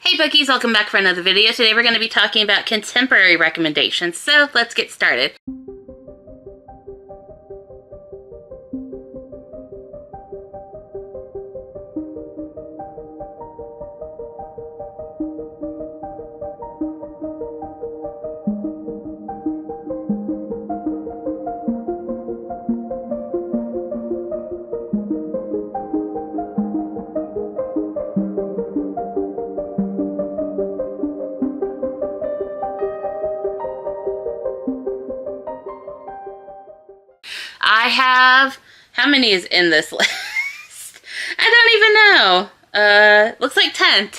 Hey Bookies, welcome back for another video. Today we're going to be talking about contemporary recommendations, so let's get started. I have, how many is in this list? I don't even know. Looks like 10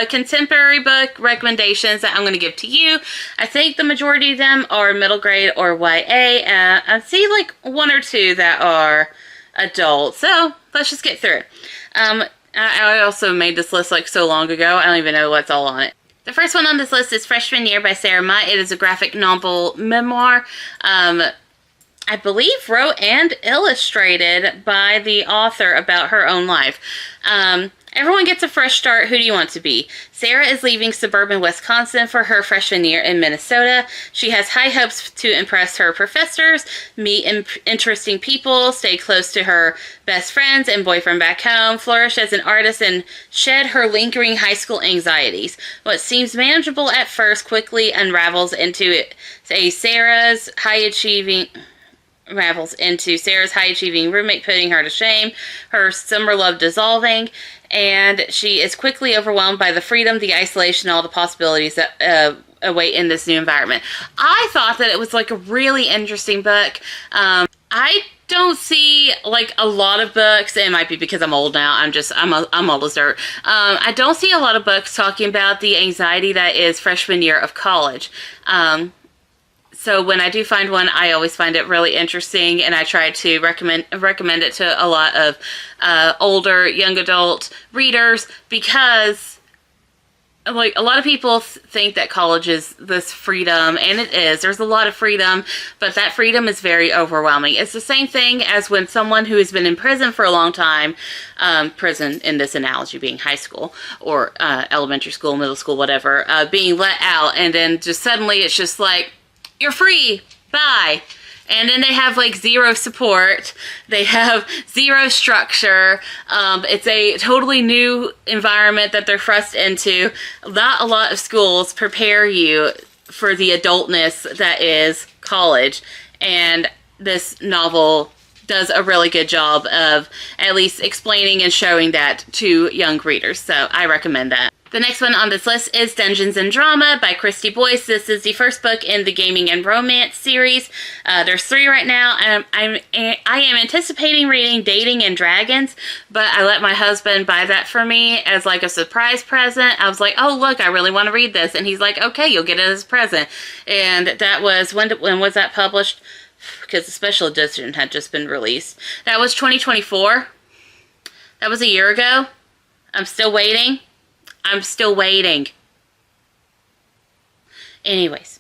contemporary book recommendations that I'm going to give to you. I think the majority of them are middle grade or YA. I see like one or two that are adult. So let's just get through it. I also made this list like so long ago. I don't even know what's all on it. The first one on this list is Freshman Year by Sarah Myah. It is a graphic novel memoir. I believe wrote and illustrated by the author about her own life. Everyone gets a fresh start. Who do you want to be? Sarah is leaving suburban Wisconsin for her freshman year in Minnesota. She has high hopes to impress her professors, meet interesting people, stay close to her best friends and boyfriend back home, flourish as an artist, and shed her lingering high school anxieties. What seems manageable at first quickly unravels into Sarah's high-achieving roommate putting her to shame, her summer love dissolving, and she is quickly overwhelmed by the freedom, the isolation, all the possibilities that await in this new environment. I thought that it was like a really interesting book. I don't see like a lot of books. It might be because I'm old now. I'm old as dirt. I don't see a lot of books talking about the anxiety that is freshman year of college. So when I do find one, I always find it really interesting, and I try to recommend it to a lot of older, young adult readers, because like a lot of people think that college is this freedom, and it is. There's a lot of freedom, but that freedom is very overwhelming. It's the same thing as when someone who has been in prison for a long time, prison in this analogy being high school or elementary school, middle school, whatever, being let out, and then just suddenly it's just like, you're free, bye. And then they have like zero support. They have zero structure. It's a totally new environment that they're thrust into. Not a lot of schools prepare you for the adultness that is college. And this novel does a really good job of at least explaining and showing that to young readers. So I recommend that. The next one on this list is Dungeons and Drama by Kristy Boyce. This is the first book in the Gaming and Romance series. There's 3 right now, and I am anticipating reading Dating and Dragons, but I let my husband buy that for me as like a surprise present. I was like, oh look, I really want to read this, and he's like, okay, you'll get it as a present. And that was, when was that published? Because the special edition had just been released. That was 2024. That was a year ago. I'm still waiting. Anyways,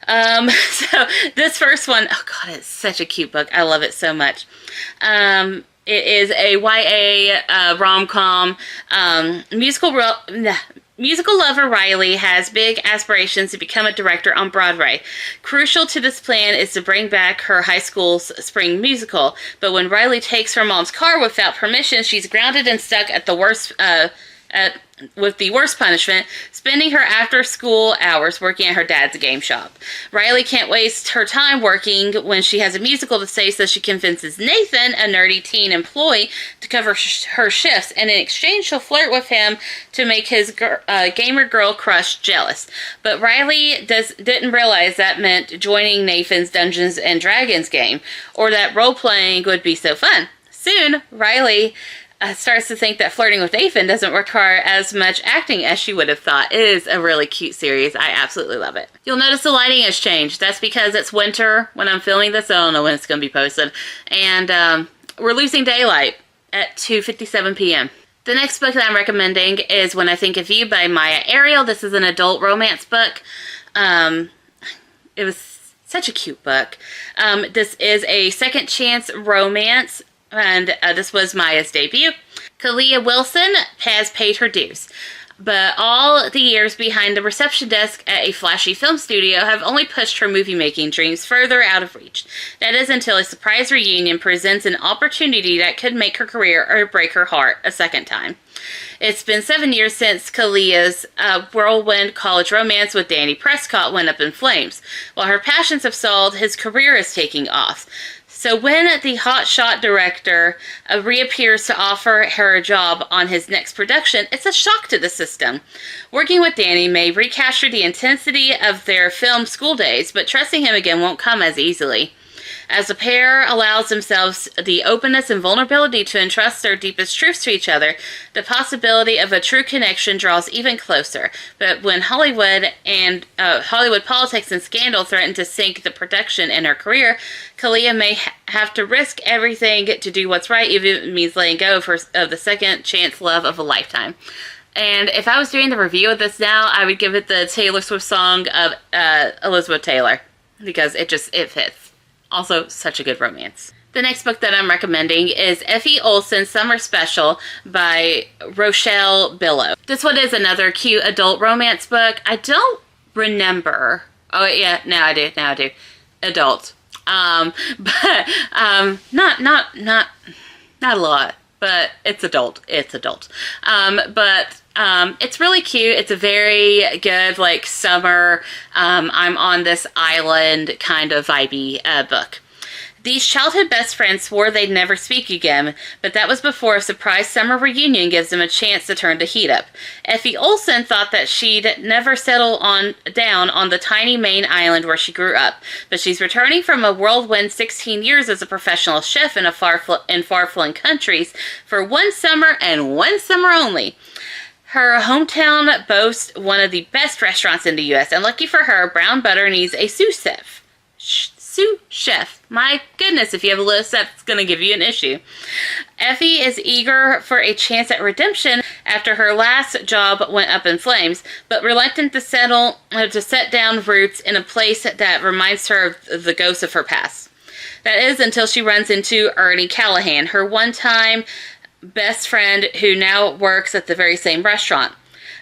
so this first one, oh god, it's such a cute book. I love it so much. It is a YA rom-com. Musical lover Riley has big aspirations to become a director on Broadway. Crucial to this plan is to bring back her high school's spring musical. But when Riley takes her mom's car without permission, she's grounded and stuck at the worst with the worst punishment, spending her after-school hours working at her dad's game shop. Riley can't waste her time working when she has a musical to say, so she convinces Nathan, a nerdy teen employee, to cover her shifts, and in exchange she'll flirt with him to make his gamer girl crush jealous. But Riley didn't realize that meant joining Nathan's Dungeons and Dragons game, or that role-playing would be so fun. Soon, Riley starts to think that flirting with Nathan doesn't require as much acting as she would have thought. It is a really cute series. I absolutely love it. You'll notice the lighting has changed. That's because it's winter when I'm filming this. I don't know when it's going to be posted. And we're losing daylight at 2:57 p.m. The next book that I'm recommending is When I Think of You by Myah Ariel. This is an adult romance book. It was such a cute book. This is a second chance romance. And this was Myah's debut. Kalia Wilson has paid her dues. But all the years behind the reception desk at a flashy film studio have only pushed her movie-making dreams further out of reach. That is until a surprise reunion presents an opportunity that could make her career or break her heart a second time. It's been 7 years since Kalia's whirlwind college romance with Danny Prescott went up in flames. While her passions have stalled, his career is taking off. So when the hotshot director reappears to offer her a job on his next production, it's a shock to the system. Working with Danny may recapture the intensity of their film school days, but trusting him again won't come as easily. As the pair allows themselves the openness and vulnerability to entrust their deepest truths to each other, the possibility of a true connection draws even closer. But when Hollywood politics and scandal threaten to sink the production in her career, Kalia may have to risk everything to do what's right, even if it means letting go of the second chance love of a lifetime. And if I was doing the review of this now, I would give it the Taylor Swift song of Elizabeth Taylor, because it fits. Also, such a good romance. The next book that I'm recommending is Effie Olsen's Summer Special by Rochelle Bilou. This one is another cute adult romance book. I don't remember. Oh yeah, now I do. Adult. Not a lot, but it's adult. It's really cute. It's a very good, like, summer, I'm on this island kind of vibey book. These childhood best friends swore they'd never speak again, but that was before a surprise summer reunion gives them a chance to turn the heat up. Effie Olsen thought that she'd never settle down on the tiny Maine island where she grew up, but she's returning from a whirlwind 16 years as a professional chef in far-flung countries for one summer and one summer only. Her hometown boasts one of the best restaurants in the U.S., and lucky for her, brown butter needs a sous chef. Sous chef. My goodness, if you have a list, that's going to give you an issue. Effie is eager for a chance at redemption after her last job went up in flames, but reluctant to set down roots in a place that reminds her of the ghosts of her past. That is until she runs into Ernie Callahan, her one-time best friend who now works at the very same restaurant.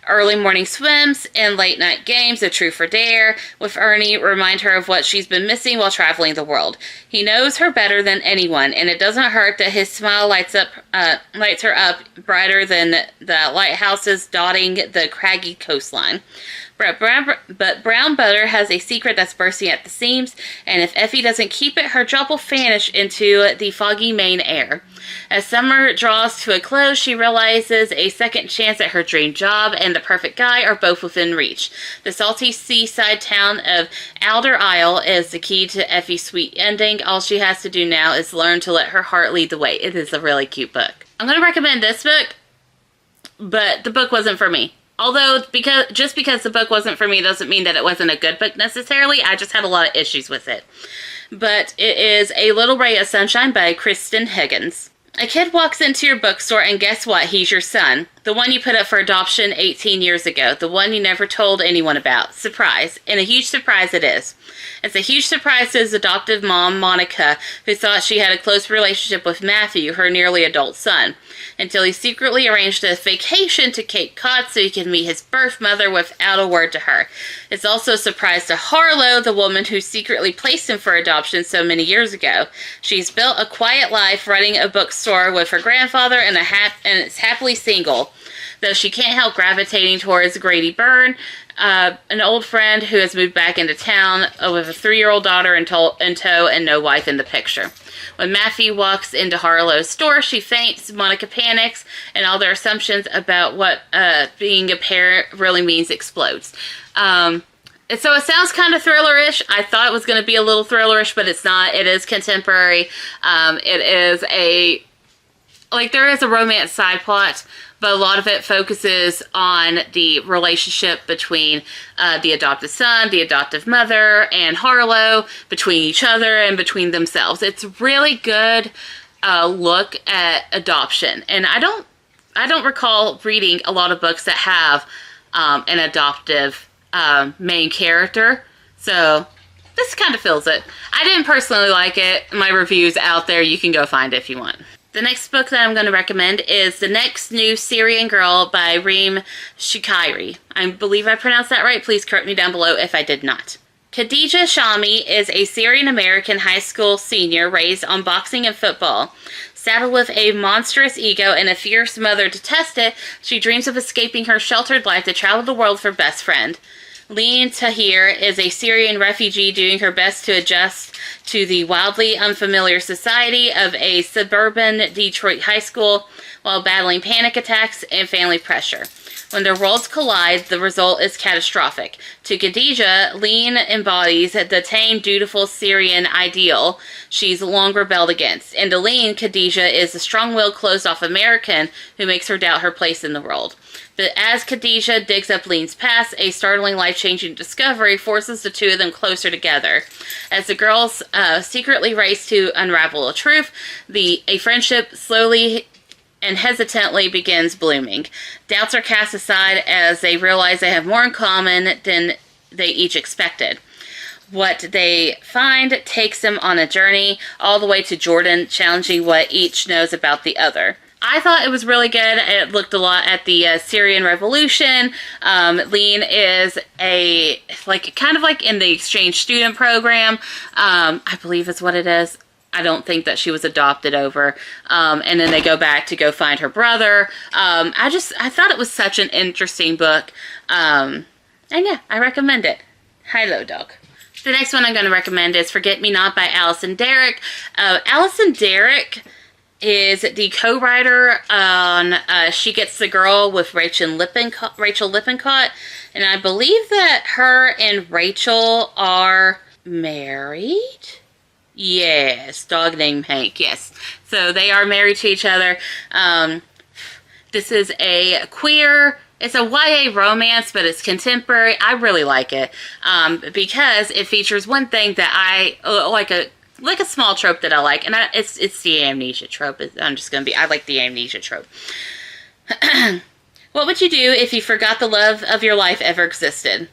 Early morning swims and late night games of Truth or Dare with Ernie remind her of what she's been missing while traveling the world. He knows her better than anyone, and it doesn't hurt that his smile lights her up brighter than the lighthouses dotting the craggy coastline. But brown butter has a secret that's bursting at the seams, and if Effie doesn't keep it, her job will vanish into the foggy Maine air. As summer draws to a close, she realizes a second chance at her dream job and the perfect guy are both within reach. The salty seaside town of Albertalli is the key to Effie's sweet ending. All she has to do now is learn to let her heart lead the way. It is a really cute book. I'm going to recommend this book, but the book wasn't for me. Although, just because the book wasn't for me doesn't mean that it wasn't a good book necessarily. I just had a lot of issues with it. But it is A Little Ray of Sunshine by Kristan Higgins. A kid walks into your bookstore and guess what? He's your son. The one you put up for adoption 18 years ago. The one you never told anyone about. Surprise. And a huge surprise it is. It's a huge surprise to his adoptive mom, Monica, who thought she had a close relationship with Matthew, her nearly adult son, until he secretly arranged a vacation to Cape Cod so he could meet his birth mother without a word to her. It's also a surprise to Harlow, the woman who secretly placed him for adoption so many years ago. She's built a quiet life running a bookstore with her grandfather and is happily single, though she can't help gravitating towards Grady Byrne, an old friend who has moved back into town with a 3-year-old daughter in tow and no wife in the picture. When Matthew walks into Harlow's store, she faints, Monica panics, and all their assumptions about what being a parent really means explodes. So it sounds kind of thriller-ish. I thought it was going to be a little thriller-ish, but it's not. It is contemporary. It is there is a romance side plot, but a lot of it focuses on the relationship between the adopted son, the adoptive mother, and Harlow, between each other and between themselves. It's really good look at adoption. And I don't recall reading a lot of books that have an adoptive main character. So this kind of fills it. I didn't personally like it. My review's out there. You can go find it if you want. The next book that I'm going to recommend is The Next New Syrian Girl by Ream Shukairy. I believe I pronounced that right. Please correct me down below if I did not. Khadija Shami is a Syrian-American high school senior raised on boxing and football. Saddled with a monstrous ego and a fierce mother to test it, she dreams of escaping her sheltered life to travel the world for best friend. Leen Tahir is a Syrian refugee doing her best to adjust to the wildly unfamiliar society of a suburban Detroit high school while battling panic attacks and family pressure. When their worlds collide, the result is catastrophic. To Khadija, Leen embodies the tame, dutiful Syrian ideal she's long rebelled against. And to Leen, Khadija is the strong-willed, closed-off American who makes her doubt her place in the world. But as Khadija digs up Leen's past, a startling, life-changing discovery forces the two of them closer together. As the girls secretly race to unravel a truth, a friendship slowly and hesitantly begins blooming. Doubts are cast aside as they realize they have more in common than they each expected. What they find takes them on a journey all the way to Jordan, challenging what each knows about the other. I thought it was really good. It looked a lot at the Syrian Revolution. Leen is kind of like in the exchange student program. I believe is what it is. I don't think that she was adopted over. And then they go back to go find her brother. I thought it was such an interesting book. And yeah, I recommend it. Hi-lo, dog. The next one I'm going to recommend is Forget Me Not by Alyson Derrick. Alyson Derrick is the co-writer on She Gets the Girl with Rachel Lippincott. And I believe that her and Rachel are married. Yes, dog named Hank, yes. So they are married to each other. This is a queer, it's a YA romance, but it's contemporary. I really like it because it features one thing that I like a small trope that I like, and it's the amnesia trope. I like the amnesia trope. What would you do if you forgot the love of your life ever existed?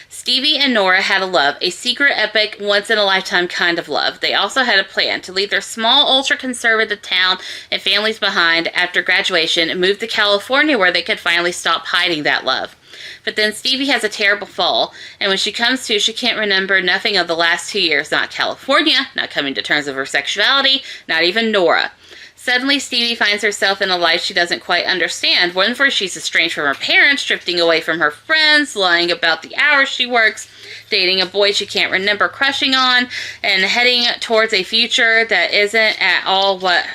Stevie and Nora had a love, a secret, epic, once-in-a-lifetime kind of love. They also had a plan to leave their small, ultra-conservative town and families behind after graduation and move to California where they could finally stop hiding that love. But then Stevie has a terrible fall, and when she comes to, she can't remember nothing of the last 2 years. Not California, not coming to terms with her sexuality, not even Nora. Suddenly, Stevie finds herself in a life she doesn't quite understand, one where she's estranged from her parents, drifting away from her friends, lying about the hours she works, dating a boy she can't remember crushing on, and heading towards a future that isn't at all what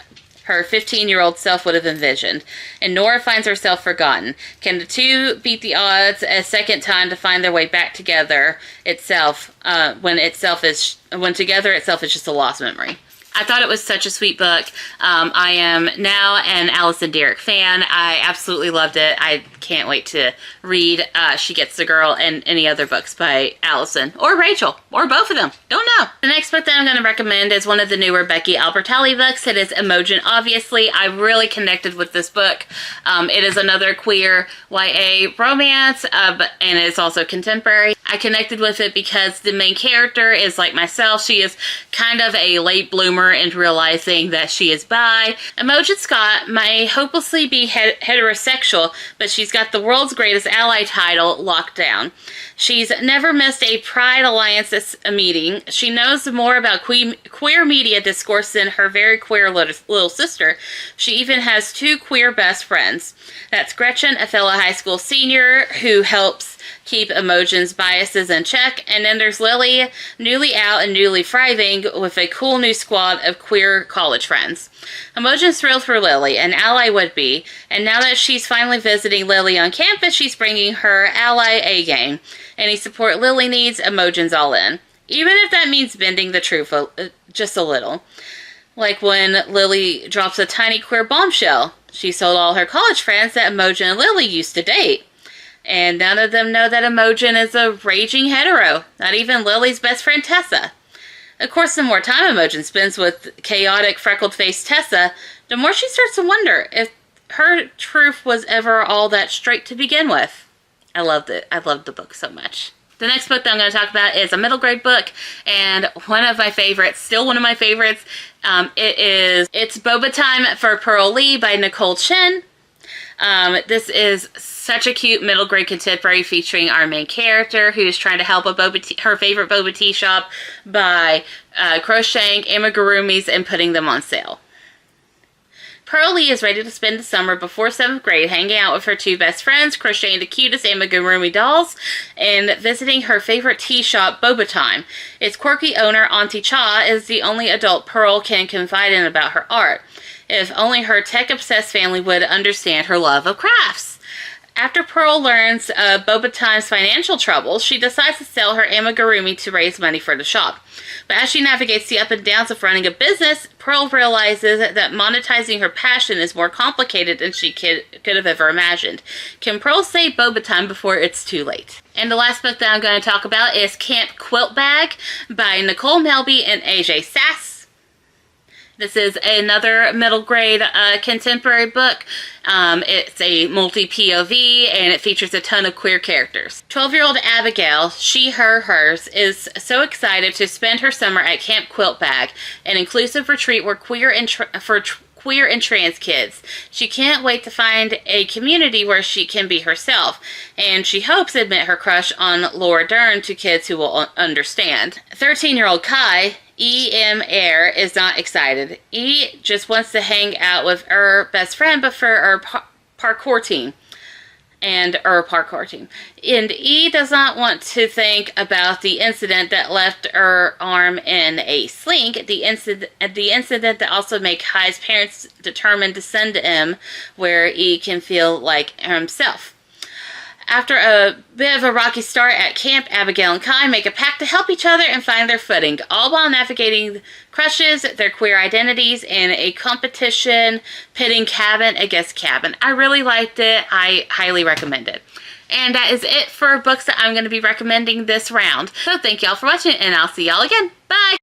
her 15-year-old self would have envisioned. And Nora finds herself forgotten. Can the two beat the odds a second time to find their way back together itself, when together itself is just a lost memory? I thought it was such a sweet book. I am now an Alyson Derrick fan. I absolutely loved it. I can't wait to read She Gets the Girl and any other books by Alyson or Rachel or both of them. Don't know. The next book that I'm going to recommend is one of the newer Becky Albertalli books. It is Imogen, obviously. I really connected with this book. It is another queer YA romance, and it's also contemporary. I connected with it because the main character is like myself. She is kind of a late bloomer into realizing that she is bi. Imogen Scott may hopelessly be heterosexual, but she's got the world's greatest ally title locked down. She's never missed a Pride Alliance meeting. She knows more about queer media discourse than her very queer little sister. She even has two queer best friends. That's Gretchen, a fellow high school senior who helps keep Imogen's biases in check, and then there's Lily, newly out and newly thriving with a cool new squad of queer college friends. Imogen's thrilled for Lily, an ally would-be, and now that she's finally visiting Lily on campus, she's bringing her ally A-game. Any support Lily needs, Imogen's all in. Even if that means bending the truth just a little. Like when Lily drops a tiny queer bombshell. She told all her college friends that Imogen and Lily used to date. And none of them know that Imogen is a raging hetero. Not even Lily's best friend Tessa. Of course, the more time Imogen spends with chaotic, freckled-faced Tessa, the more she starts to wonder if her truth was ever all that straight to begin with. I loved it. I loved the book so much. The next book that I'm going to talk about is a middle grade book, and one of my favorites, still one of my favorites. It's Boba Time for Pearl Lee by Nicole Chen. This is such a cute middle grade contemporary featuring our main character who is trying to help her favorite boba tea shop by crocheting amigurumis and putting them on sale. Pearl Lee is ready to spend the summer before 7th grade hanging out with her 2 best friends, crocheting the cutest amigurumi dolls, and visiting her favorite tea shop, Boba Time. Its quirky owner, Auntie Cha, is the only adult Pearl can confide in about her art. If only her tech-obsessed family would understand her love of crafts. After Pearl learns of Boba Time's financial troubles, she decides to sell her amigurumi to raise money for the shop. But as she navigates the up and downs of running a business, Pearl realizes that monetizing her passion is more complicated than she could have ever imagined. Can Pearl save Boba Time before it's too late? And the last book that I'm going to talk about is Camp Quilt Bag by Nicole, Melleby, and AJ Sass. This is another middle grade contemporary book. It's a multi-POV and it features a ton of queer characters. 12-year-old Abigail, she, her, hers, is so excited to spend her summer at Camp Quilt Bag, an inclusive retreat where queer and trans kids. She can't wait to find a community where she can be herself, and she hopes to admit her crush on Laura Dern to kids who will understand. 13-year-old Kai, Air, is not excited. Just wants to hang out with her best friend but for her parkour team. And does not want to think about the incident that left her arm in a sling. The incident that also made Kai's parents determined to send him where he can feel like himself. After a bit of a rocky start at camp, Abigail and Kai make a pact to help each other and find their footing, all while navigating crushes, their queer identities, and a competition pitting cabin against cabin. I really liked it. I highly recommend it. And that is it for books that I'm going to be recommending this round. So thank y'all for watching, and I'll see y'all again. Bye!